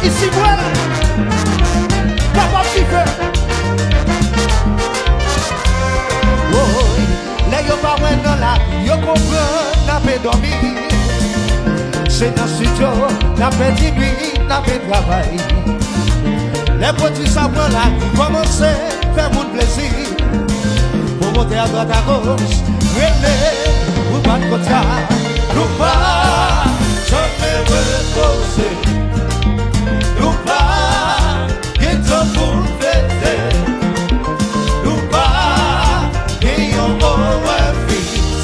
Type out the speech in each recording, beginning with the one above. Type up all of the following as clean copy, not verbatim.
Ici, voilà. Papa Tiffer. Oh, les yo pas dans la yo comprend, n'a pas dormi. C'est dans le studio, n'a pas dit nuit, n'a pas travail. Les produits savants là, ils commencent à faire mon plaisir. Pour monter à droite à gauche, relais, ou pas de côté, nous pas, jamais reposer. Nous pas, qui t'en pour le fêter. Nous pas, qui ont un fils.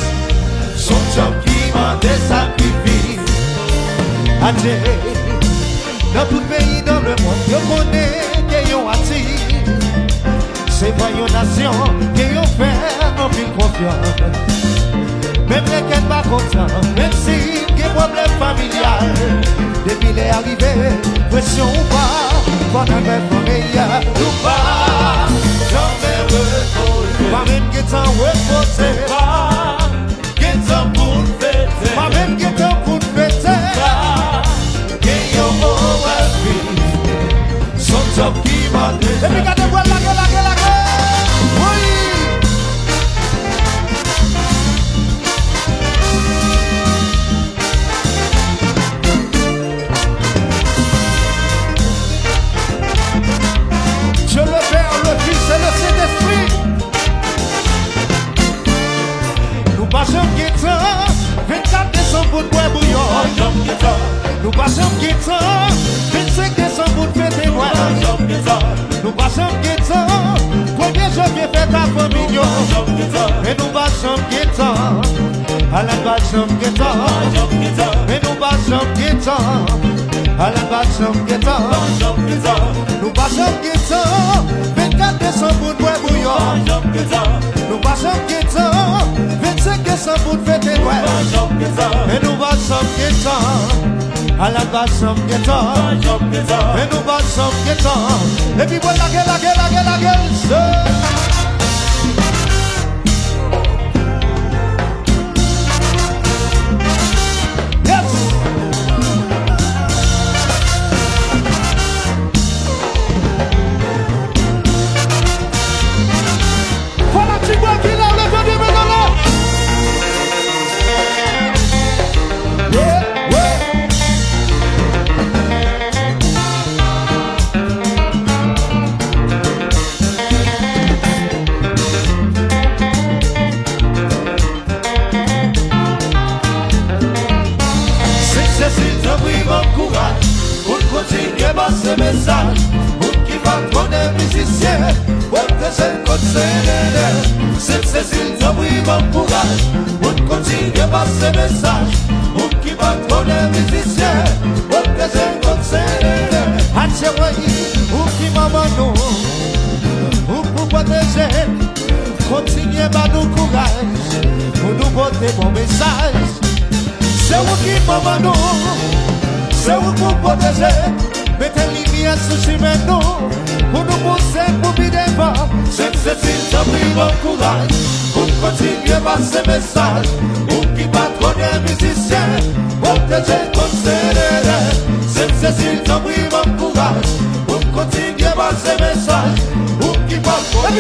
Son job qui m'a désacrifié. Adieu, dans tout pays, dans le monde, je connais qui ont attiré. C'est pas une nation qui ont fait en pile confiance. Même les qui pas contents, même si il y a problème familial. Depuis les arrivés, pression ou pas, pendant que famille, ou pas, jamais reposer. Pas même qui t'en reposer. Pas, qui t'en pour fêter. Pas même qui t'en pour fêter. Qui ont un fils. Son job qui m'a décidé. Et puis regardez-moi la gueule. Nous passons guettant, 25 décembre pour fêter Noël. Nous passons guettant, 1er janvier fête à famille. Et nous passons guettant, à la passons guettant. Et nous passons guettant, à la passons guettant. Nous passons guettant, 24 décembre pour Noël bouillon. Nous passons guettant, 25 décembre pour fêter Noël. Et nous passons guettant. À la base, some get on, et nous va some get on. Et puis voilà, la gueule, yes. Voilà, tu vois qu'il a le vent du médalon. Ce message, pour qui va connaître musicien, pour que je continue. C'est Cécile Tobri, mon courage, pour continuer par ce message, pour qui va connaître musicien, pour que je continue. Atcheway, pour qui maman nous, pour protéger, continuer par nous courage, pour nous porter mon message. C'est vous qui maman nous, c'est vous pour protéger. Mettez lumière sur chemin nous, pour nous pousser pour bien devant. C'est Cécile Tobri, mon courage, pour continuer par ce message, pour qui patronne musicien, pour que je considère. C'est Cécile Tobri, mon courage, pour continuer par ce message, pour qui patronne.